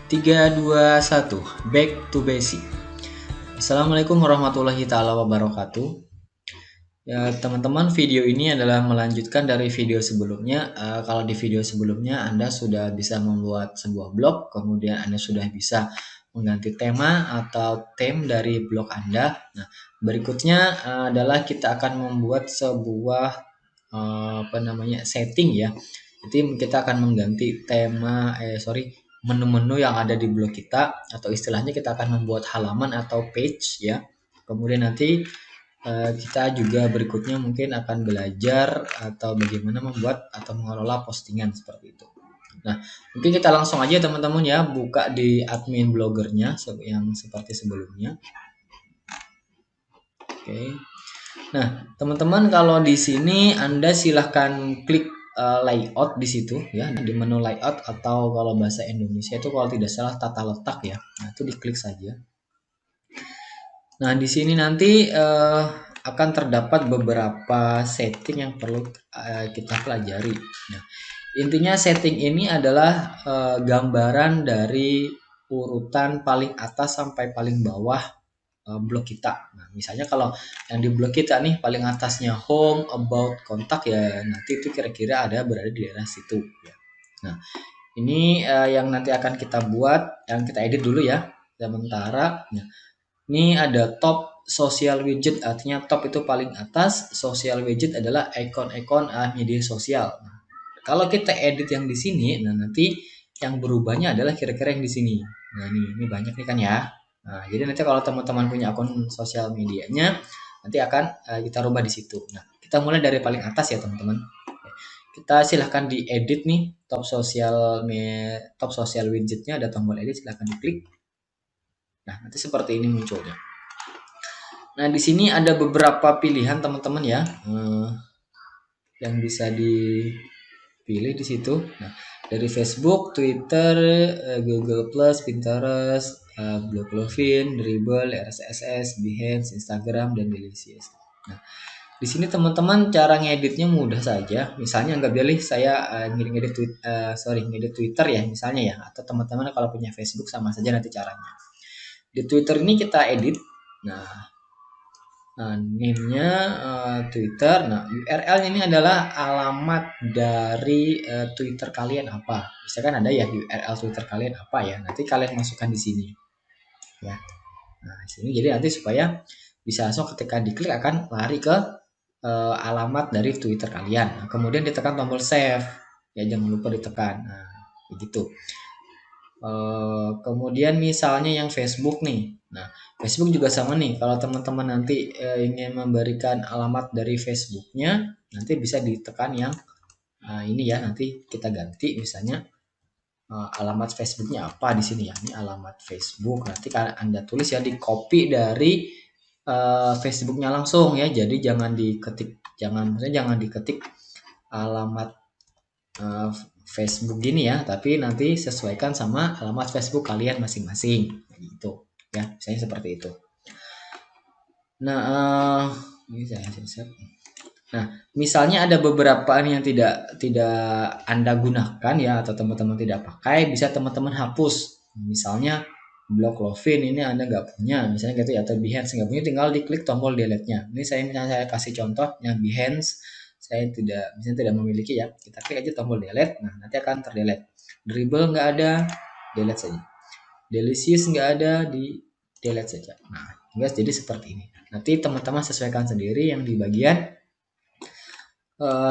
3, 2, 1, back to basic. Assalamualaikum warahmatullahi taala wabarakatuh. Ya, teman-teman, video ini adalah melanjutkan dari video sebelumnya. Kalau di video sebelumnya Anda sudah bisa membuat sebuah blog, kemudian Anda sudah bisa mengganti tema atau theme dari blog Anda. Nah, berikutnya adalah kita akan membuat sebuah setting ya. Jadi kita akan mengganti tema menu-menu yang ada di blog kita, atau istilahnya kita akan membuat halaman atau page ya. Kemudian nanti kita juga berikutnya mungkin akan belajar atau bagaimana membuat atau mengelola postingan seperti itu. Nah, mungkin kita langsung aja teman-teman ya, buka di admin blogernya yang seperti sebelumnya. Oke. Nah, teman-teman, kalau di sini Anda silahkan klik layout di situ ya, di menu layout, atau kalau bahasa Indonesia itu kalau tidak salah tata letak ya. Nah, itu diklik saja. Nah, di sini nanti akan terdapat beberapa setting yang perlu kita pelajari. Nah, intinya setting ini adalah gambaran dari urutan paling atas sampai paling bawah blog kita. Nah, misalnya kalau yang di blog kita nih paling atasnya home, about, kontak ya, nanti itu kira-kira ada berada di daerah situ ya. Nah, ini yang nanti akan kita buat, yang kita edit dulu ya sementara. Nah, ini ada top social widget, artinya top itu paling atas, social widget adalah ikon-ikon media sosial. Nah, kalau kita edit yang di sini, nah nanti yang berubahnya adalah kira-kira yang di sini. Nah, ini banyak nih kan ya. Nah, jadi nanti kalau teman-teman punya akun sosial medianya, nanti akan kita rubah di situ. Nah, kita mulai dari paling atas ya teman-teman. Kita silahkan diedit nih top social widgetnya, ada tombol edit, silahkan diklik. Nah, nanti seperti ini munculnya. Nah, di sini ada beberapa pilihan teman-teman ya, yang bisa dipilih di situ. Nah, dari Facebook, Twitter, Google Plus, Pinterest, Bloglovin, Dribbble, RSS, Behance, Instagram, dan Delicious. Nah, di sini teman-teman cara ngeditnya mudah saja. Misalnya nggak pilih saya ngedit Twitter ya misalnya ya, atau teman-teman kalau punya Facebook sama saja nanti caranya. Di Twitter ini kita edit. Nah, name-nya Twitter. Nah, URL ini adalah alamat dari Twitter kalian apa. Misalkan ada ya URL Twitter kalian apa ya. Nanti kalian masukkan di sini. Ya. Nah, sini jadi nanti supaya bisa langsung ketika diklik akan lari ke alamat dari Twitter kalian. Nah, kemudian ditekan tombol save. Ya, jangan lupa ditekan. Nah, begitu. Kemudian misalnya yang Facebook nih. Nah, Facebook juga sama nih. Kalau teman-teman nanti ingin memberikan alamat dari Facebooknya, nanti bisa ditekan yang ini ya. Nanti kita ganti misalnya alamat Facebooknya apa di sini ya. Ini alamat Facebook. Nanti Anda tulis ya, di copy dari Facebooknya langsung ya. Jadi jangan diketik alamat Facebook gini ya, tapi nanti sesuaikan sama alamat Facebook kalian masing-masing gitu ya, misalnya seperti itu. Nah, ini saya set. Nah, misalnya ada beberapa yang tidak Anda gunakan ya, atau teman-teman tidak pakai, bisa teman-teman hapus. Misalnya Bloglovin ini Anda nggak punya, misalnya gitu ya, atau Behance nggak punya, tinggal diklik tombol delete-nya. Ini saya kasih contoh yang Behance saya tidak memiliki ya, kita klik aja tombol delete. Nah, nanti akan terdelete. Dribbble nggak ada, delete saja. Delicious nggak ada, di delete saja. Nah, guys, jadi seperti ini. Nanti teman-teman sesuaikan sendiri yang di bagian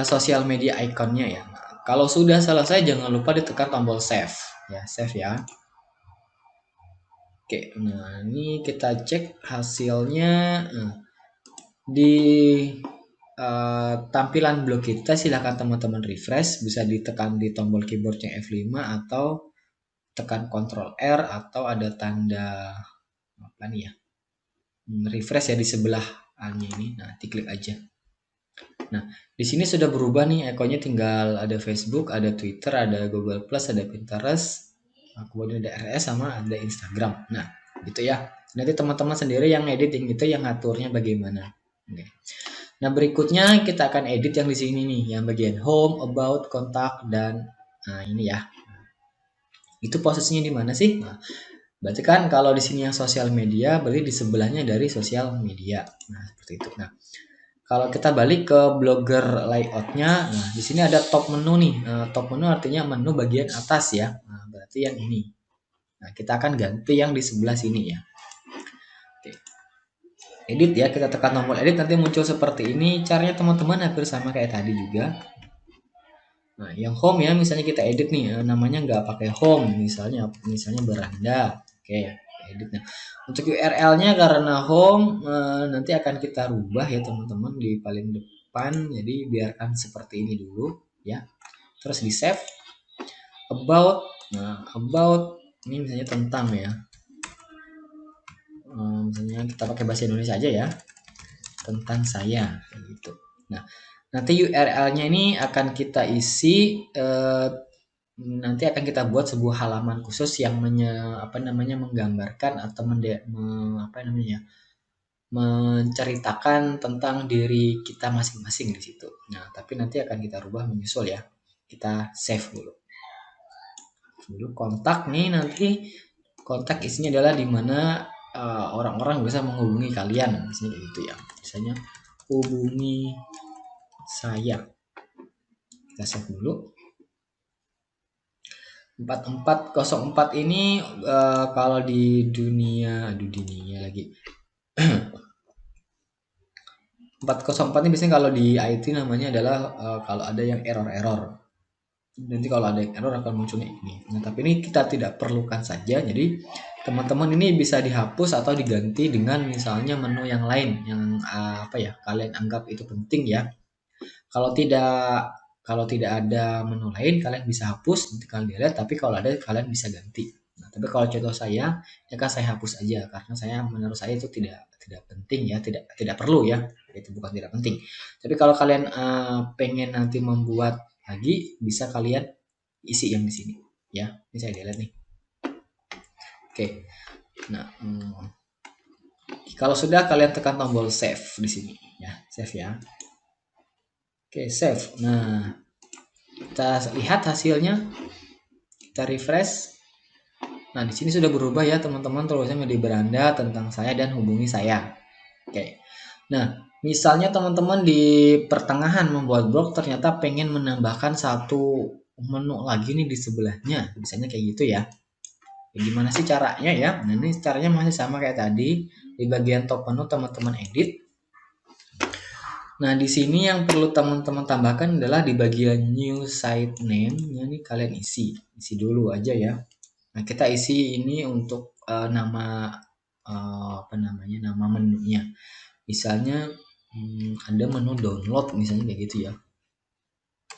sosial media ikonnya ya. Nah, kalau sudah selesai jangan lupa ditekan tombol save ya, save ya. Oke, nah ini kita cek hasilnya. Nah, di tampilan blog kita silahkan teman-teman refresh, bisa ditekan di tombol keyboardnya F5 atau tekan Ctrl R, atau ada tanda apa nih ya, refresh ya di sebelah ini. Nah, diklik aja. Nah, di sini sudah berubah nih ikonnya, tinggal ada Facebook, ada Twitter, ada Google Plus, ada Pinterest, kemudian ada RS sama ada Instagram. Nah, gitu ya. Nanti teman-teman sendiri yang editing itu, yang ngaturnya bagaimana. Oke. Nah, berikutnya kita akan edit yang di sini nih, yang bagian home, about, kontak, dan nah ini ya. Itu posisinya di mana sih? Nah, berarti kan kalau di sini yang sosial media, berarti di sebelahnya dari sosial media. Nah, seperti itu. Nah, kalau kita balik ke blogger layoutnya, nah di sini ada top menu nih. Top menu artinya menu bagian atas ya. Nah, berarti yang ini. Nah, kita akan ganti yang di sebelah sini ya. Oke. Edit ya, kita tekan tombol edit nanti muncul seperti ini. Caranya teman-teman hampir sama kayak tadi juga. Nah, yang home ya, misalnya kita edit nih, namanya nggak pakai home, misalnya beranda. Oke, edit. Nah, untuk URL-nya karena home nanti akan kita rubah ya teman-teman di paling depan. Jadi biarkan seperti ini dulu ya. Terus di save. About. Nah, about ini misalnya tentang ya. Misalnya kita pakai bahasa Indonesia aja ya. Tentang saya gitu. Nah, nanti URL-nya ini akan kita isi nanti akan kita buat sebuah halaman khusus yang menggambarkan atau menceritakan tentang diri kita masing-masing di situ. Nah, tapi nanti akan kita rubah menyusul ya. Kita save dulu. Kontak nih, nanti kontak isinya adalah di mana orang-orang bisa menghubungi kalian, misalnya kayak gitu ya. Misalnya hubungi saya. Kita save dulu. 4404 ini kalau di dunia lagi 404 ini biasanya kalau di IT namanya adalah kalau ada yang error. Nanti kalau ada yang error akan munculnya ini. Nah, tapi ini kita tidak perlukan saja. Jadi teman-teman ini bisa dihapus atau diganti dengan misalnya menu yang lain yang kalian anggap itu penting ya. Kalau tidak ada menu lain, kalian bisa hapus, nanti kalian delete, tapi kalau ada kalian bisa ganti. Nah, tapi kalau contoh saya, ya kan saya hapus aja karena menurut saya itu tidak penting ya, tidak perlu ya. Itu bukan tidak penting. Tapi kalau kalian pengen nanti membuat lagi, bisa kalian isi yang di sini ya. Ini saya delete nih. Oke. Nah, kalau sudah kalian tekan tombol save di sini ya, save ya. Oke, save. Nah, kita lihat hasilnya. Kita refresh. Nah, di sini sudah berubah ya, teman-teman. Tulisannya menjadi beranda tentang saya dan hubungi saya. Oke. Nah, misalnya teman-teman di pertengahan membuat blog ternyata pengen menambahkan satu menu lagi nih di sebelahnya. Misalnya kayak gitu ya. Gimana sih caranya ya? Nah, ini caranya masih sama kayak tadi. Di bagian top menu teman-teman edit. Nah, di sini yang perlu teman-teman tambahkan adalah di bagian new site name-nya nih kalian isi dulu aja ya. Nah, kita isi ini untuk nama nama menunya. Misalnya ada menu download misalnya kayak gitu ya.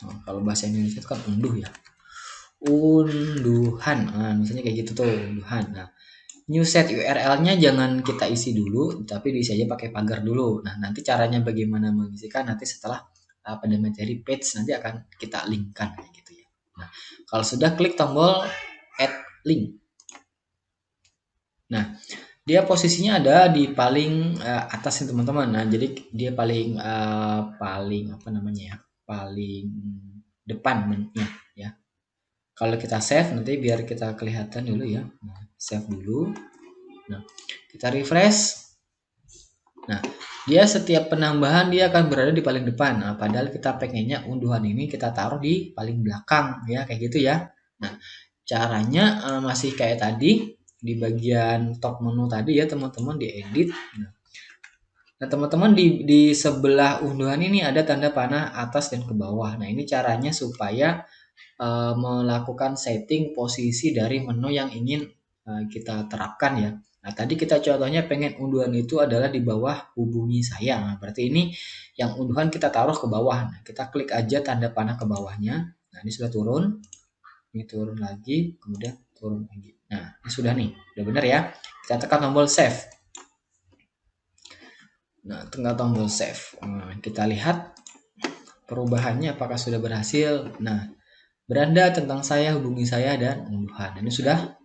Nah, kalau bahasa Indonesia itu kan unduh ya. Unduhan. Nah, misalnya kayak gitu tuh, unduhan. Nah, new set URL-nya jangan kita isi dulu, tapi diisi aja pakai pagar dulu. Nah, nanti caranya bagaimana mengisikan nanti setelah pada materi page nanti akan kita linkkan kayak gitu ya. Nah, kalau sudah klik tombol add link. Nah, dia posisinya ada di paling atas nih teman-teman. Nah, jadi dia paling paling depan menunya ya. Kalau kita save nanti biar kita kelihatan dulu ya. Nah, save dulu. Nah, kita refresh. Nah, dia setiap penambahan dia akan berada di paling depan. Nah, padahal kita pengennya unduhan ini kita taruh di paling belakang ya, kayak gitu ya. Nah, caranya masih kayak tadi di bagian top menu tadi ya, teman-teman diedit. Nah, teman-teman di sebelah unduhan ini ada tanda panah atas dan ke bawah. Nah, ini caranya supaya melakukan setting posisi dari menu yang ingin kita terapkan ya. Nah, tadi kita contohnya pengen unduhan itu adalah di bawah hubungi saya. Nah, berarti ini yang unduhan kita taruh ke bawah. Nah, kita klik aja tanda panah ke bawahnya. Nah, ini sudah turun. Ini turun lagi, kemudian turun lagi. Nah, ini sudah nih. Udah benar ya. Kita tekan tombol save. Nah, tekan tombol save. Nah, kita lihat perubahannya apakah sudah berhasil. Nah, beranda tentang saya, hubungi saya, dan unduhan. Ini sudah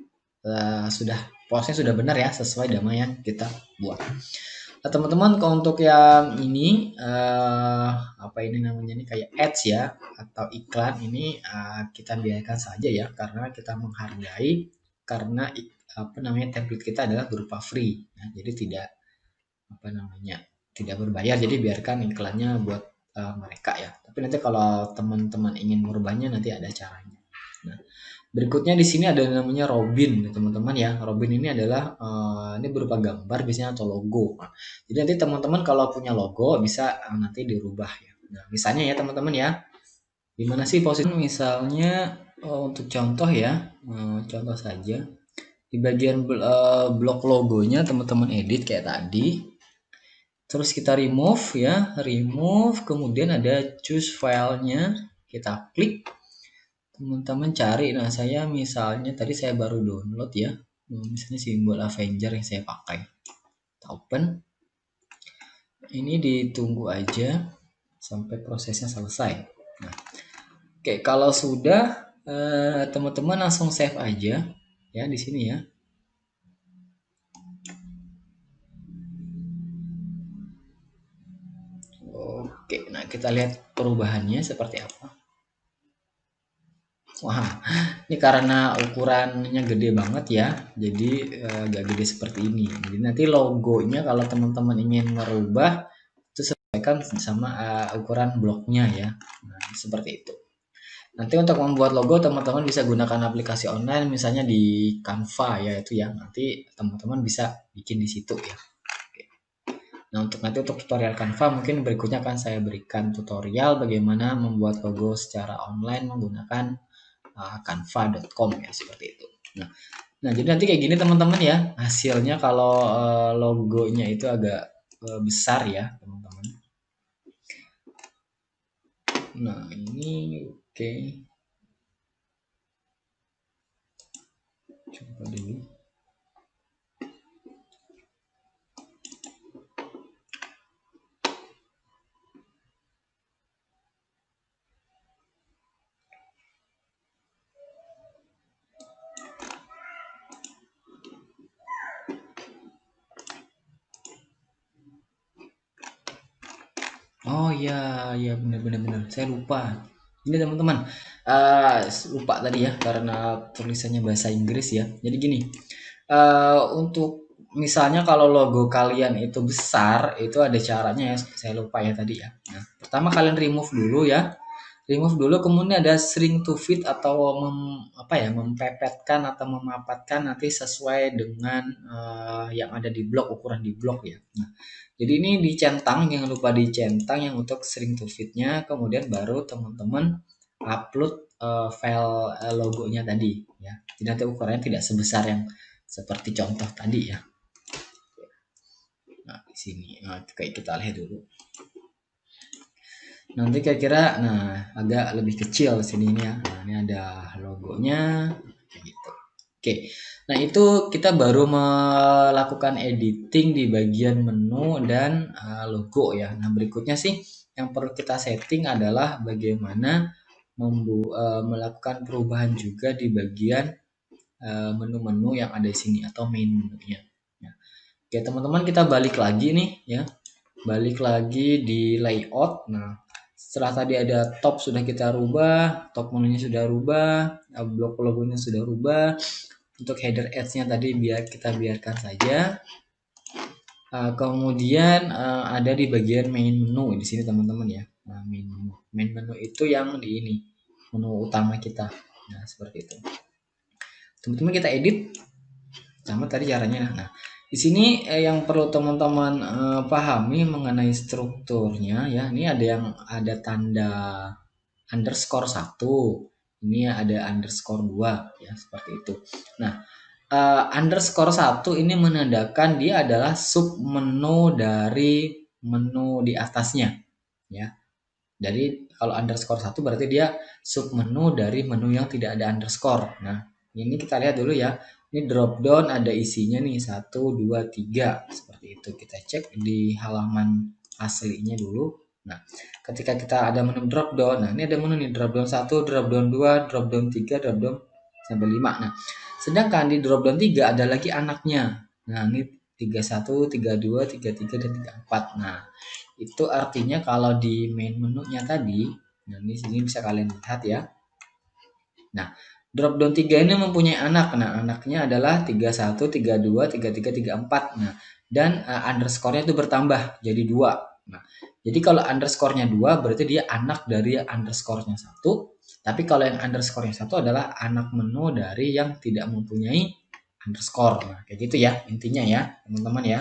postnya sudah benar ya, sesuai nama yang kita buat. Teman-teman kalau untuk yang ini apa ini namanya ini kayak ads ya atau iklan ini kita biarkan saja ya karena kita menghargai karena apa namanya template kita adalah berupa free. Nah, jadi tidak apa namanya tidak berbayar jadi biarkan iklannya buat mereka ya. Tapi nanti kalau teman-teman ingin merubahnya nanti ada caranya. Nah, berikutnya di sini ada yang namanya Robin, teman-teman ya. Robin ini adalah ini berupa gambar biasanya atau logo. Nah, jadi nanti teman-teman kalau punya logo bisa nanti dirubah ya. Nah, misalnya ya teman-teman ya, gimana sih posisi misalnya untuk contoh ya, contoh saja di bagian blok logonya teman-teman edit kayak tadi. Terus kita remove ya, remove, kemudian ada choose filenya, kita klik. Teman-teman cari, nah saya misalnya tadi saya baru download ya, misalnya simbol Avenger yang saya pakai. Kita open, ini ditunggu aja sampai prosesnya selesai. Nah, oke kalau sudah teman-teman langsung save aja ya di sini ya. Oke, nah kita lihat perubahannya seperti apa. Wah, ini karena ukurannya gede banget ya, jadi agak gede seperti ini. Jadi nanti logonya kalau teman-teman ingin merubah itu sesuaikan sama ukuran bloknya ya. Nah, seperti itu. Nanti untuk membuat logo teman-teman bisa gunakan aplikasi online misalnya di Canva ya itu ya. Nanti teman-teman bisa bikin di situ ya. Oke. Nah, nanti untuk tutorial Canva mungkin berikutnya akan saya berikan tutorial bagaimana membuat logo secara online menggunakan canva.com ya seperti itu. Nah, jadi nanti kayak gini teman-teman ya hasilnya kalau logonya itu agak besar ya teman-teman. Nah ini oke. Coba dulu. Oh iya, ya benar-benar saya lupa. Ini teman-teman, lupa tadi ya karena tulisannya bahasa Inggris ya. Jadi gini, untuk misalnya kalau logo kalian itu besar, itu ada caranya ya. Saya lupa ya tadi ya. Nah, pertama kalian remove dulu ya. Remove dulu, kemudian ada shrink to fit atau apa ya, mempepetkan atau memapatkan nanti sesuai dengan yang ada di blok, ukuran di blok ya. Nah, jadi ini dicentang, jangan lupa dicentang yang untuk shrink to fitnya, kemudian baru teman-teman upload file logonya tadi ya. Jadi nanti ukurannya tidak sebesar yang seperti contoh tadi ya. Nah, di sini kayak kita lihat dulu. Nanti kira-kira agak lebih kecil sini ya. Nah, ini ada logonya kayak gitu. Oke. Nah, itu kita baru melakukan editing di bagian menu dan logo ya. Nah, berikutnya sih yang perlu kita setting adalah bagaimana melakukan perubahan juga di bagian menu-menu yang ada di sini atau main menunya. Ya. Oke, teman-teman kita balik lagi nih ya. Balik lagi di layout. Nah, setelah tadi ada top sudah kita rubah, top menunya sudah rubah, blok logonya sudah rubah. Untuk header ads-nya tadi kita biarkan saja. Kemudian ada di bagian main menu di sini teman-teman ya. Nah, main menu itu yang di ini menu utama kita. Nah, seperti itu. Teman-teman kita edit sama tadi caranya. Nah, di sini yang perlu teman-teman pahami mengenai strukturnya ya. Ini ada tanda underscore 1. Ini ada underscore 2 ya, seperti itu. Nah, underscore 1 ini menandakan dia adalah sub menu dari menu di atasnya ya. Jadi kalau underscore 1 berarti dia sub menu dari menu yang tidak ada underscore. Nah, ini kita lihat dulu ya. Ini drop down ada isinya nih 1, 2, 3 seperti itu. Kita cek di halaman aslinya dulu. Nah, ketika kita ada menu drop down, nah ini ada menu nih drop down 1, drop down 2, drop down 3, drop down sampai 5. Nah, sedangkan di drop down 3 ada lagi anaknya. Nah, ini 31, 32, 33, dan 34. Nah, itu artinya kalau di main menunya tadi, nah ini sini bisa kalian lihat ya. Nah, drop down 3 ini mempunyai anak. Nah, anaknya adalah 31, 32, 33, 34. Nah, dan underscore-nya itu bertambah jadi 2. Nah, jadi kalau underscore-nya 2 berarti dia anak dari underscore-nya 1. Tapi kalau yang underscore-nya 1 adalah anak menu dari yang tidak mempunyai underscore. Nah, kayak gitu ya intinya ya, teman-teman ya.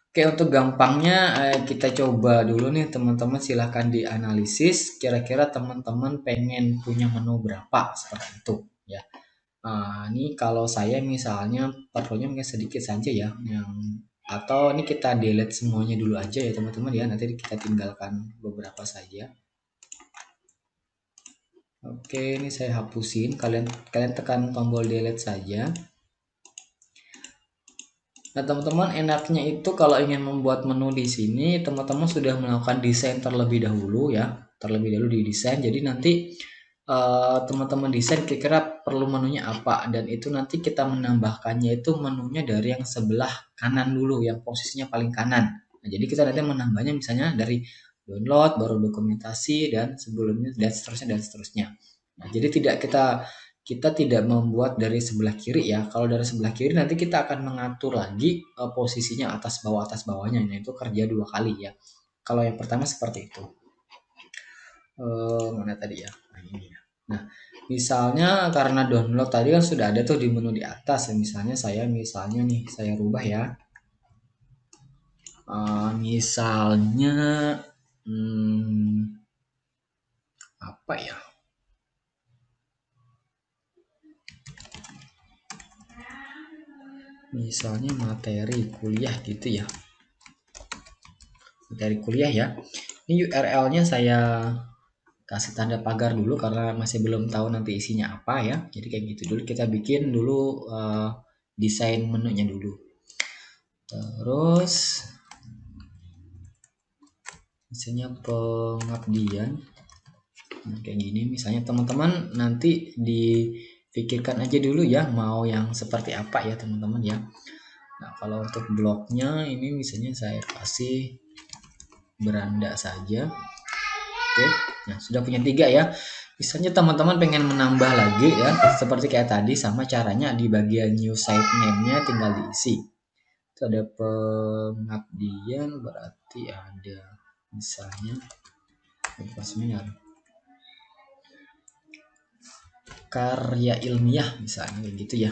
Oke, untuk gampangnya kita coba dulu nih teman-teman, silahkan dianalisis kira-kira teman-teman pengen punya menu berapa seperti itu ya. Ini kalau saya misalnya perlunya mungkin sedikit saja ya, yang atau ini kita delete semuanya dulu aja ya teman-teman ya, nanti kita tinggalkan beberapa saja. Oke, ini saya hapusin, kalian tekan tombol delete saja. Nah, teman-teman enaknya itu kalau ingin membuat menu di sini, teman-teman sudah melakukan desain terlebih dahulu ya. Terlebih dahulu di desain. Jadi nanti teman-teman desain kira-kira perlu menunya apa, dan itu nanti kita menambahkannya itu menunya dari yang sebelah kanan dulu, yang posisinya paling kanan. Nah, jadi kita nanti menambahnya misalnya dari download, baru dokumentasi, dan sebelumnya dan seterusnya. Nah, jadi kita tidak membuat dari sebelah kiri ya. Kalau dari sebelah kiri nanti kita akan mengatur lagi posisinya atas bawahnya. Nah, itu kerja 2 kali ya. Kalau yang pertama seperti itu. Mana tadi ya? Nah, ini ya. Nah, misalnya karena download tadi kan sudah ada tuh di menu di atas. Misalnya nih saya rubah ya. Misalnya apa ya? Misalnya materi kuliah gitu ya. Materi kuliah ya. Ini URL-nya saya kasih tanda pagar dulu karena masih belum tahu nanti isinya apa ya. Jadi kayak gitu dulu, kita bikin dulu desain menunya dulu. Terus misalnya pengabdian kayak gini, misalnya teman-teman nanti dipikirkan aja dulu ya mau yang seperti apa ya teman-teman ya. Nah, kalau untuk blognya ini misalnya saya kasih beranda saja. Oke, nah sudah punya 3 ya. Misalnya teman-teman pengen menambah lagi ya, seperti kayak tadi, sama caranya di bagian new site name-nya tinggal diisi. Itu ada pengabdian, berarti ada misalnya karya ilmiah misalnya kayak gitu ya.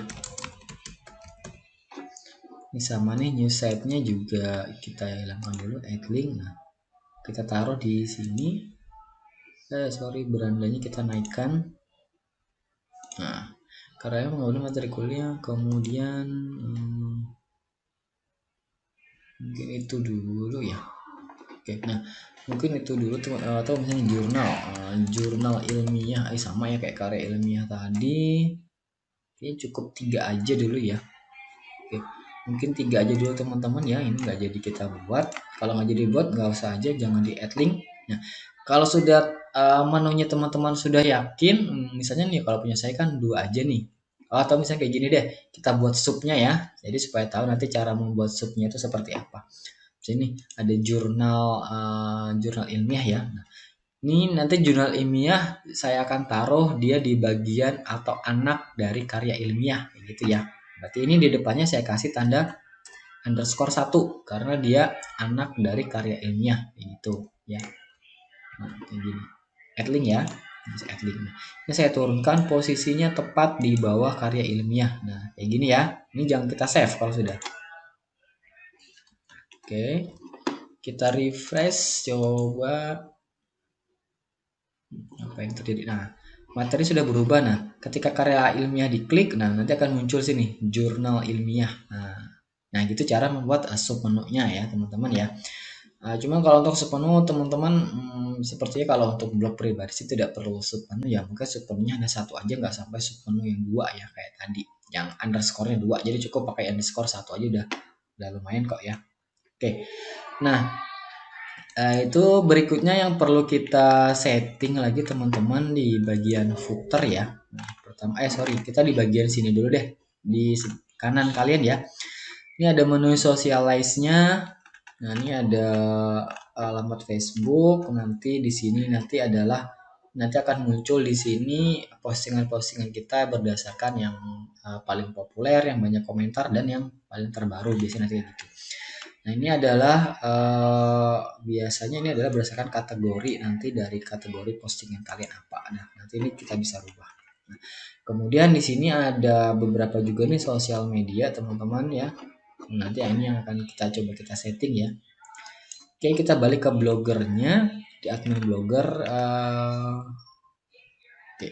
Ini sama nih new site-nya juga kita hilangkan dulu add link. Nah, kita taruh di sini. Berandanya kita naikkan. Nah, karena kemudian materi kuliah, kemudian mungkin itu dulu ya. Oke, nah mungkin itu dulu atau misalnya jurnal ilmiah sama ya kayak karya ilmiah tadi. Ini cukup 3 aja dulu ya. Oke, mungkin 3 aja dulu teman-teman ya, ini nggak jadi kita buat. Kalau nggak jadi buat nggak usah aja, jangan di add link. Nah, kalau sudah menunya teman-teman sudah yakin, misalnya nih kalau punya saya kan 2 aja nih. Atau misalnya kayak gini deh, kita buat subnya ya. Jadi supaya tahu nanti cara membuat subnya itu seperti apa. Sini ada jurnal ilmiah ya. Nah, ini nanti jurnal ilmiah saya akan taruh dia di bagian atau anak dari karya ilmiah gitu ya. Berarti ini di depannya saya kasih tanda underscore 1 karena dia anak dari karya ilmiah gitu ya. Nah, kayak gini. Add link ya. Add link. Ini saya turunkan posisinya tepat di bawah karya ilmiah. Nah, kayak gini ya. Ini jangan kita save kalau sudah. Oke. Kita refresh, coba apa yang terjadi. Nah, materi sudah berubah. Nah, ketika karya ilmiah diklik, nah nanti akan muncul sini jurnal ilmiah. Nah gitu cara membuat sub menunya ya teman-teman ya. Cuma kalau untuk sub menu teman-teman sepertinya kalau untuk blog pribadi sih tidak perlu sub menu ya. Mungkin sub menunya hanya 1 aja, nggak sampai sub menu yang 2 ya kayak tadi. Yang underscore-nya 2, jadi cukup pakai underscore 1 aja udah lumayan kok ya. Oke. Nah, itu berikutnya yang perlu kita setting lagi teman-teman di bagian footer ya. Nah, pertama kita di bagian sini dulu deh, di kanan kalian ya. Ini ada menu socialize-nya. Nah, ini ada alamat Facebook. Nanti di sini nanti akan muncul di sini postingan-postingan kita berdasarkan yang paling populer, yang banyak komentar dan yang paling terbaru, biasanya nanti gitu. Nah, ini adalah biasanya ini adalah berdasarkan kategori, nanti dari kategori postingan kalian apa. Nah, nanti ini kita bisa rubah. Nah, kemudian di sini ada beberapa juga nih sosial media, teman-teman ya. Nanti ini yang akan kita coba kita setting ya. Oke, kita balik ke blogernya, di admin blogger. Oke.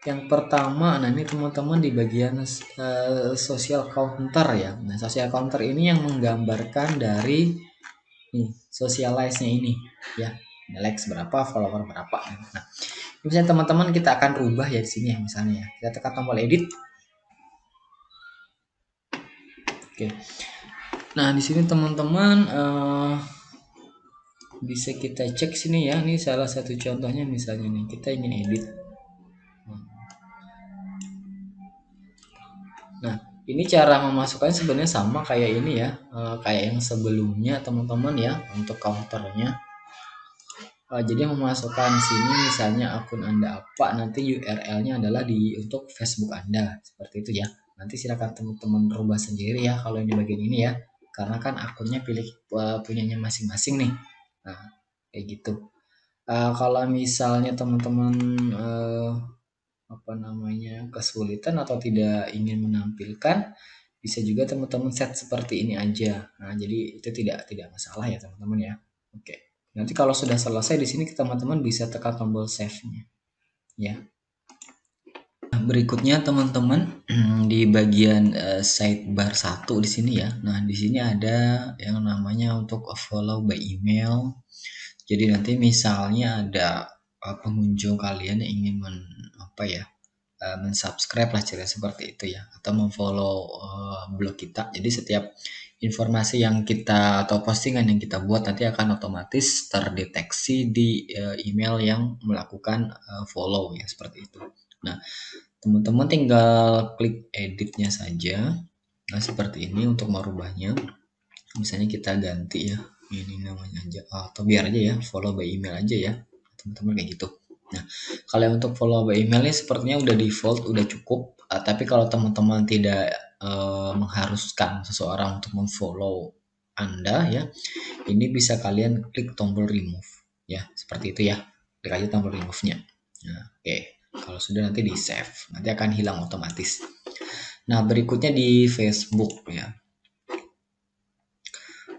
Yang pertama, nah ini teman-teman di bagian social counter ya. Nah, social counter ini yang menggambarkan dari nih socialize-nya ini ya. Likes berapa, follower berapa. Nah, misalnya teman-teman kita akan rubah ya di sini ya misalnya ya. Kita tekan tombol edit. Oke. Nah, di sini teman-teman bisa kita cek sini ya. Ini salah satu contohnya misalnya nih, kita ingin edit. Nah, ini cara memasukkan sebenarnya sama kayak ini ya, kayak yang sebelumnya teman-teman ya untuk counternya. Jadi memasukkan sini misalnya akun Anda apa, nanti URL-nya adalah untuk Facebook Anda, seperti itu ya. Nanti silakan teman-teman rubah sendiri ya kalau yang di bagian ini ya, karena kan akunnya pilih punyanya masing-masing nih. Nah, kayak gitu. Kalau misalnya teman-teman kesulitan atau tidak ingin menampilkan, bisa juga teman-teman set seperti ini aja. Nah, jadi itu tidak masalah ya teman-teman ya. Oke. Nanti kalau sudah selesai di sini teman-teman bisa tekan tombol save-nya ya. Nah, berikutnya teman-teman di bagian sidebar 1 di sini ya. Nah, di sini ada yang namanya untuk follow by email. Jadi nanti misalnya ada pengunjung kalian yang ingin mensubscribe lah cerita seperti itu ya, atau memfollow blog kita. Jadi setiap informasi yang kita atau postingan yang kita buat nanti akan otomatis terdeteksi di email yang melakukan follow ya, seperti itu. Nah, teman-teman tinggal klik editnya saja. Nah, seperti ini untuk merubahnya. Misalnya kita ganti ya, ini namanya aja, atau biar aja ya follow by email aja ya teman-teman, kayak gitu. Nah, kalau untuk follow by email ini sepertinya udah default, udah cukup. Tapi kalau teman-teman tidak mengharuskan seseorang untuk memfollow Anda ya, ini bisa kalian klik tombol remove ya, seperti itu ya. Klik aja tombol remove-nya. Nah, oke. Kalau sudah nanti di save, nanti akan hilang otomatis. Nah, berikutnya di Facebook ya.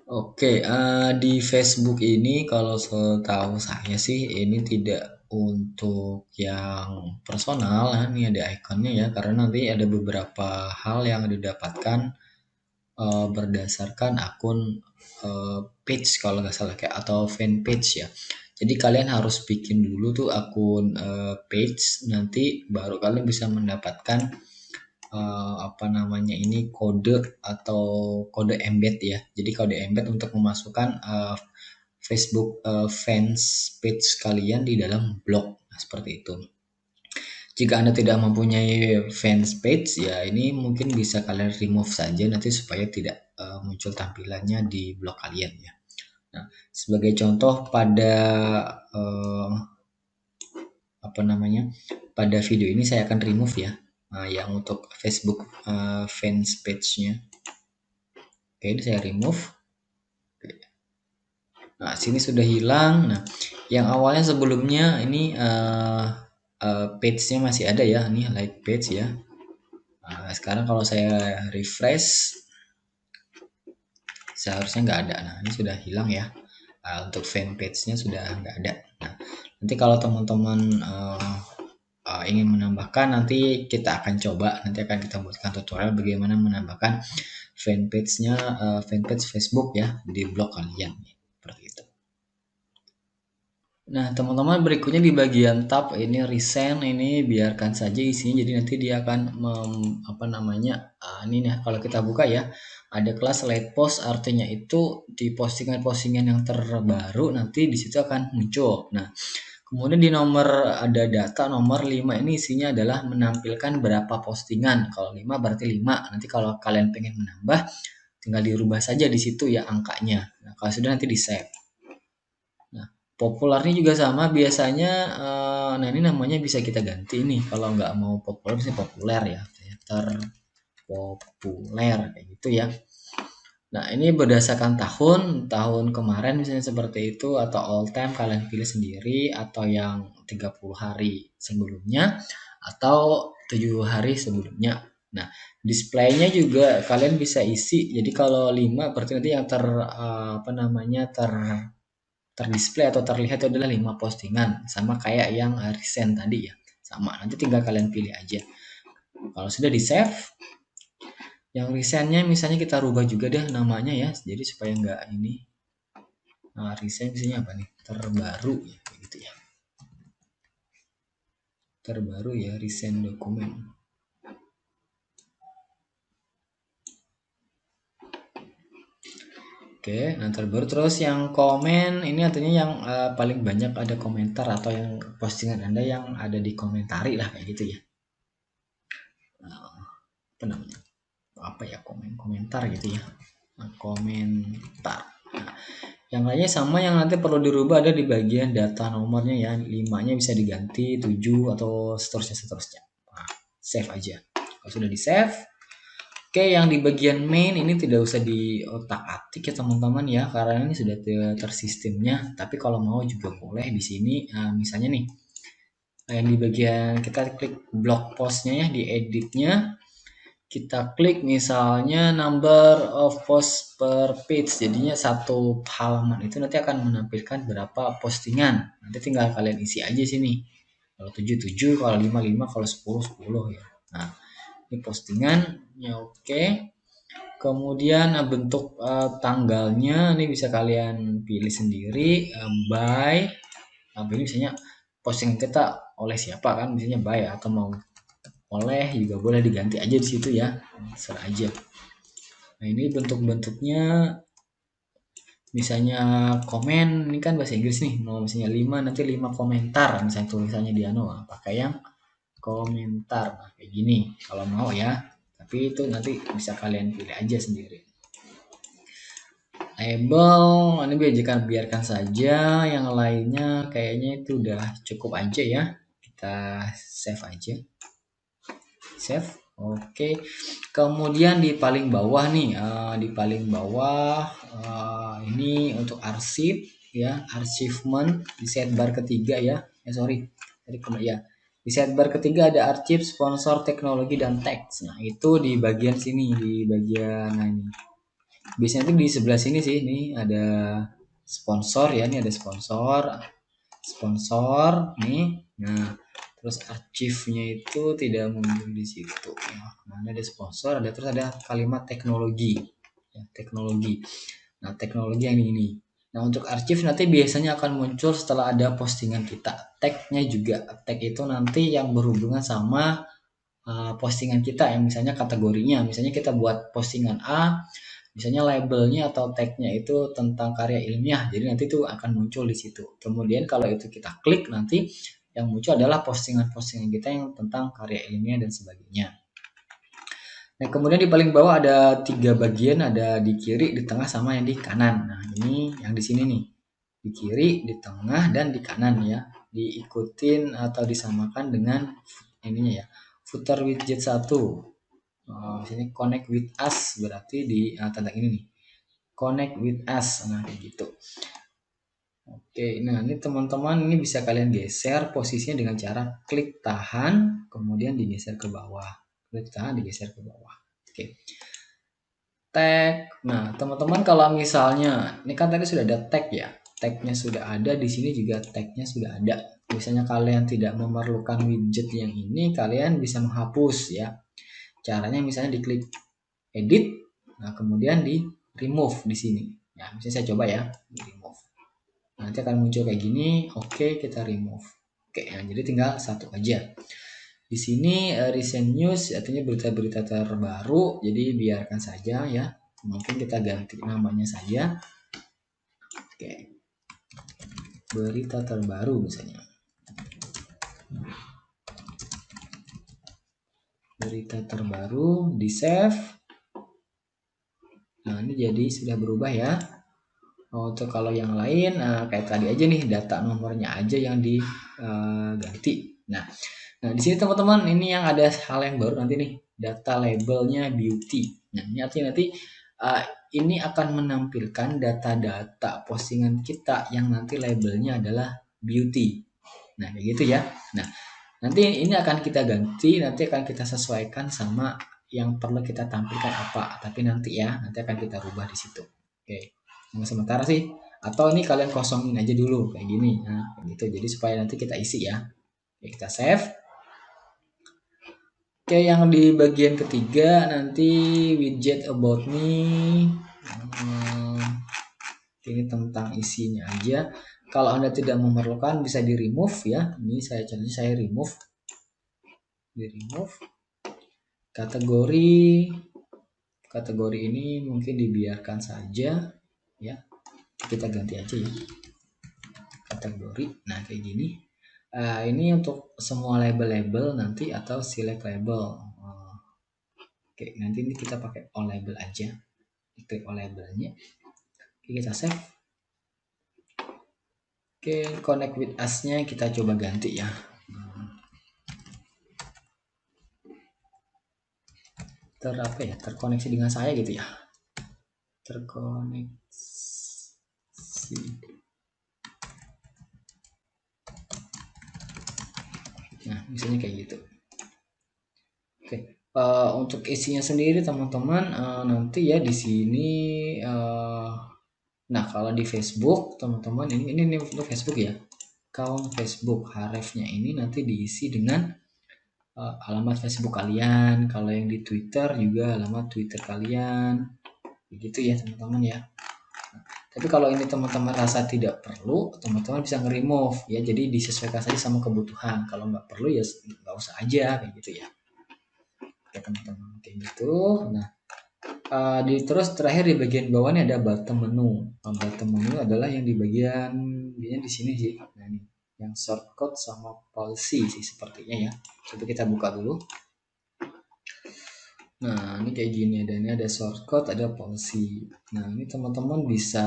Oke, di Facebook ini kalau setahu saya sih ini tidak untuk yang personal, ini ada ikonnya ya, karena nanti ada beberapa hal yang didapatkan berdasarkan akun page kalau nggak salah, kayak atau fan page ya. Jadi kalian harus bikin dulu tuh akun page, nanti baru kalian bisa mendapatkan ini kode atau kode embed ya. Jadi kode embed untuk memasukkan Facebook fans page kalian di dalam blog. Nah, seperti itu. Jika Anda tidak mempunyai fans page ya, ini mungkin bisa kalian remove saja nanti supaya tidak muncul tampilannya di blog kalian ya. Nah, sebagai contoh pada pada video ini saya akan remove ya, yang untuk Facebook fans page-nya. Oke, ini saya remove. Oke. Nah, sini sudah hilang. Nah, yang awalnya sebelumnya ini page-nya masih ada ya, ini like page ya. Nah, sekarang kalau saya refresh, seharusnya nggak ada. Nah, ini sudah hilang ya. Untuk fanpage-nya sudah nggak ada. Nah, nanti kalau teman-teman ingin menambahkan, nanti kita akan coba, nanti akan kita buatkan tutorial bagaimana menambahkan fanpage-nya, fanpage Facebook ya di blog kalian, seperti itu. Nah, teman-teman, berikutnya di bagian tab ini recent, ini biarkan saja isinya, jadi nanti dia akan ini nih kalau kita buka ya, ada kelas late post, artinya itu di postingan-postingan yang terbaru nanti di situ akan muncul. Nah, Kemudian di nomor ada data nomor 5 ini isinya adalah menampilkan berapa postingan. Kalau 5 berarti 5. Nanti kalau kalian pengen menambah tinggal dirubah saja di situ ya angkanya. Nah, kalau sudah nanti di save. Nah, populernya juga sama biasanya. Nah ini namanya bisa kita ganti nih. Kalau nggak mau populer bisa populer ya. Terpopuler kayak gitu ya. Nah, ini berdasarkan tahun kemarin misalnya seperti itu atau all time kalian pilih sendiri atau yang 30 hari sebelumnya atau 7 hari sebelumnya. Nah, displaynya juga kalian bisa isi. Jadi kalau 5 berarti nanti yang apa namanya terdisplay atau terlihat itu adalah 5 postingan sama kayak yang recent tadi ya. Sama, nanti tinggal kalian pilih aja. Kalau sudah di save, yang recentnya misalnya kita rubah juga deh namanya ya, jadi supaya nggak ini. Nah, recent misalnya apa nih? Terbaru ya, kayak gitu ya. Terbaru ya, recent dokumen. Oke, nah terbaru terus yang komen ini artinya yang paling banyak ada komentar atau yang postingan Anda yang ada di komentari lah kayak gitu ya. Apa namanya? Apa ya, komentar gitu ya. Nah, komentar. Nah, yang lainnya sama, yang nanti perlu dirubah ada di bagian data nomornya ya. 5-nya bisa diganti 7 atau seterusnya. Nah, save aja. Kalau sudah di save, oke, yang di bagian main ini tidak usah diotak-atik ya teman-teman ya, karena ini sudah tersistemnya. Tapi kalau mau juga boleh di sini. Nah, misalnya nih, yang di bagian kita klik blog postnya ya, di editnya kita klik misalnya number of post per page, jadinya satu halaman itu nanti akan menampilkan berapa postingan, nanti tinggal kalian isi aja sini, kalau 7 7, kalau 5 5, kalau 10 10 ya. Nah, ini postingannya. Oke, kemudian bentuk tanggalnya ini bisa kalian pilih sendiri, by ini misalnya postingan kita oleh siapa kan, misalnya by, atau mau oleh juga boleh diganti aja di situ ya, serah aja. Nah, ini bentuk-bentuknya misalnya komen, ini kan bahasa Inggris nih, mau misalnya 5 nanti 5 komentar misalnya tulisannya di pakai yang komentar. Nah, kayak gini kalau mau ya, tapi itu nanti bisa kalian pilih aja sendiri. Label ini biarkan saja, yang lainnya kayaknya itu udah cukup aja ya, kita save aja. Save. Oke, kemudian di paling bawah nih, di paling bawah ini untuk arsip ya, achievement di sidebar ketiga ya. Sorry, tadi ya. Di sidebar ketiga ada arsip, sponsor, teknologi, dan teks. Nah, itu di bagian sini, di bagian ini. Biasanya tuh di sebelah sini sih, ini ada sponsor ya, ini ada sponsor nih. Nah, terus archive-nya itu tidak muncul di situ ya. Mana ada sponsor, ada terus ada kalimat teknologi ya, teknologi. Nah, teknologi yang ini. Nah, untuk archive nanti biasanya akan muncul setelah ada postingan kita. Tag-nya juga, tag itu nanti yang berhubungan sama postingan kita, yang misalnya kategorinya, misalnya kita buat postingan A, misalnya labelnya atau tagnya itu tentang karya ilmiah, jadi nanti itu akan muncul di situ. Kemudian kalau itu kita klik, nanti yang muncul adalah postingan-postingan kita yang tentang karya ilmiah dan sebagainya. Nah, kemudian di paling bawah ada 3 bagian, ada di kiri, di tengah, sama yang di kanan. Nah, ini yang di sini nih, di kiri, di tengah, dan di kanan ya. Diikutin atau disamakan dengan ininya ya, footer widget 1. Sini connect with us, berarti di tanda ini nih, connect with us. Nah, kayak gitu. Oke, nah ini teman-teman, ini bisa kalian geser posisinya dengan cara klik tahan, kemudian digeser ke bawah. Klik tahan, digeser ke bawah. Oke. Tag. Nah, teman-teman kalau misalnya, ini kan tadi sudah ada tag ya. Tagnya sudah ada, di sini juga tagnya sudah ada. Misalnya kalian tidak memerlukan widget yang ini, kalian bisa menghapus ya. Caranya misalnya diklik edit, nah kemudian di remove di sini. Ya, misalnya saya coba ya, di remove. Nanti akan muncul kayak gini. Oke, kita remove. Oke, nah jadi tinggal satu aja. Di sini recent news artinya berita-berita terbaru, jadi biarkan saja ya. Mungkin kita ganti namanya saja. Oke. Berita terbaru misalnya. berita terbaru, di save. Nah ini jadi sudah berubah ya. Untuk kalau yang lain kayak tadi aja nih, data nomornya aja yang diganti. Nah di sini teman-teman ini yang ada hal yang baru nanti nih, data labelnya beauty. Nah ini artinya nanti ini akan menampilkan data-data postingan kita yang nanti labelnya adalah beauty. Nah kayak gitu ya. Nah nanti ini akan kita ganti, nanti akan kita sesuaikan sama yang perlu kita tampilkan apa. Tapi nanti ya, nanti akan kita rubah di situ. Oke. Yang sementara sih, atau ini kalian kosongin aja dulu kayak gini. Nah, kayak gitu. Jadi supaya nanti kita isi ya. Oke, kita save. Oke, yang di bagian ketiga nanti widget about me. Ini tentang isinya aja. Kalau Anda tidak memerlukan bisa di remove ya. Ini contohnya saya remove. Di remove. Kategori ini mungkin dibiarkan saja ya. Kita ganti aja ya. Kategori. Nah, kayak gini. Ini untuk semua label-label nanti atau select label. Oke, nanti ini kita pakai all label aja. Klik all labelnya. Oke, kita save. Oke, connect with us-nya kita coba ganti ya. Terkoneksi dengan saya gitu ya. Terkoneksi. Nah, misalnya kayak gitu. Oke, untuk isinya sendiri teman-teman nanti ya di sini. Nah, kalau di Facebook teman-teman ini untuk Facebook ya. Account Facebook Harefnya ini nanti diisi dengan alamat Facebook kalian. Kalau yang di Twitter juga alamat Twitter kalian. Begitu ya teman-teman ya. Tapi kalau ini teman-teman rasa tidak perlu, teman-teman bisa nge-remove ya. Jadi disesuaikan saja sama kebutuhan. Kalau nggak perlu ya nggak usah aja kayak gitu ya. Oke teman-teman kayak gitu. Nah terus terakhir di bagian bawah ini ada bottom menu. Bottom menu adalah yang di bagian di sini sih. Nah ini yang shortcut sama policy sih sepertinya ya. Coba kita buka dulu. Nah ini kayak gini, dan ini ada shortcut, ada policy. Nah ini teman-teman bisa,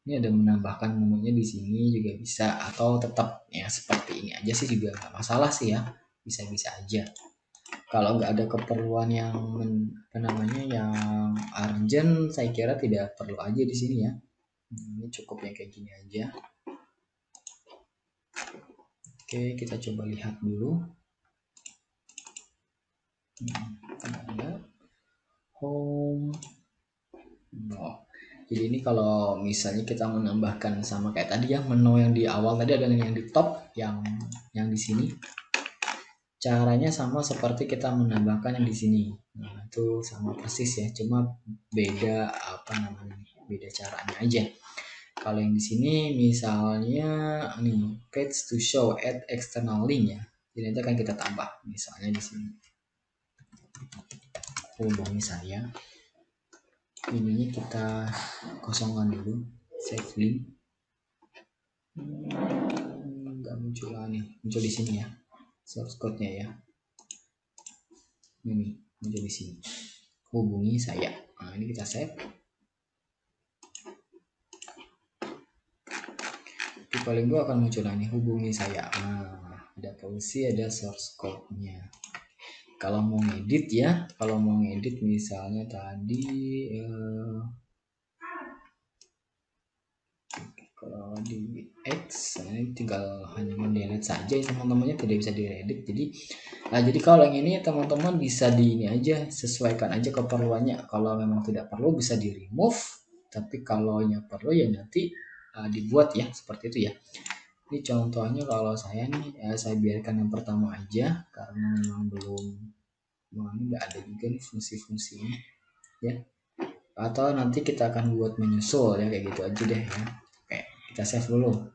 ini ada menambahkan menunya di sini juga bisa, atau tetap ya seperti ini aja sih juga nggak masalah sih ya, bisa-bisa aja. Kalau nggak ada keperluan yang yang urgent, saya kira tidak perlu aja di sini ya. Ini cukup yang kayak gini aja. Oke, kita coba lihat dulu. Ada home. Jadi ini kalau misalnya kita menambahkan sama kayak tadi ya, menu yang di awal tadi ada yang di top, yang di sini. Caranya sama seperti kita menambahkan yang di sini. Nah, itu sama persis ya, cuma beda beda caranya aja. Kalau yang di sini misalnya nih page to show add external link ya. Jadi nanti akan kita tambah misalnya di sini. Hubungi saya. Ininya kita kosongkan dulu, save link. Nggak muncul nih, muncul di sini ya, source code-nya ya. Ini muncul di sini. Hubungi saya. Nah ini kita save. Di paling gua akan muncul ini hubungi saya. Nah ada policy, ada source code-nya. Kalau mau ngedit ya, kalau mau ngedit misalnya tadi kalau di X ini tinggal hanya mendelete saja ya teman-temannya, tidak bisa diedit. Jadi kalau yang ini teman-teman bisa di ini aja, sesuaikan aja keperluannya. Kalau memang tidak perlu bisa di remove, tapi kalau yang perlu ya nanti dibuat ya seperti itu ya. Ini contohnya kalau saya nih saya biarkan yang pertama aja karena memang ini nggak ada juga nih fungsi-fungsinya ya. Atau nanti kita akan buat menyusul ya, kayak gitu aja deh ya. Oke, kita save dulu.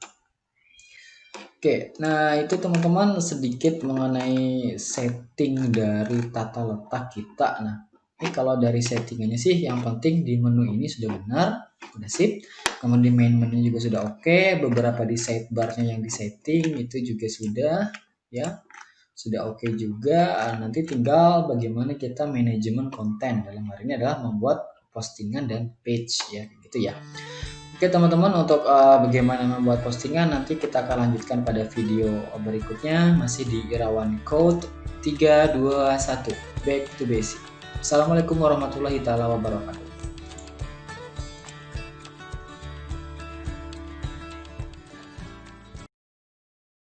Oke, nah itu teman-teman sedikit mengenai setting dari tata letak kita. Nah, ini kalau dari settingannya sih yang penting di menu ini sudah benar, udah sip. Kemudian di main menu juga sudah oke. Beberapa di sidebarnya yang disetting itu juga sudah. ya. Sudah oke juga. Nanti tinggal bagaimana kita manajemen konten. Dalam hari ini adalah membuat postingan dan page ya, gitu ya. Oke teman-teman, untuk bagaimana membuat postingan nanti kita akan lanjutkan pada video berikutnya, masih di Irawan Code 321 Back to Basic. Assalamualaikum warahmatullahi wabarakatuh.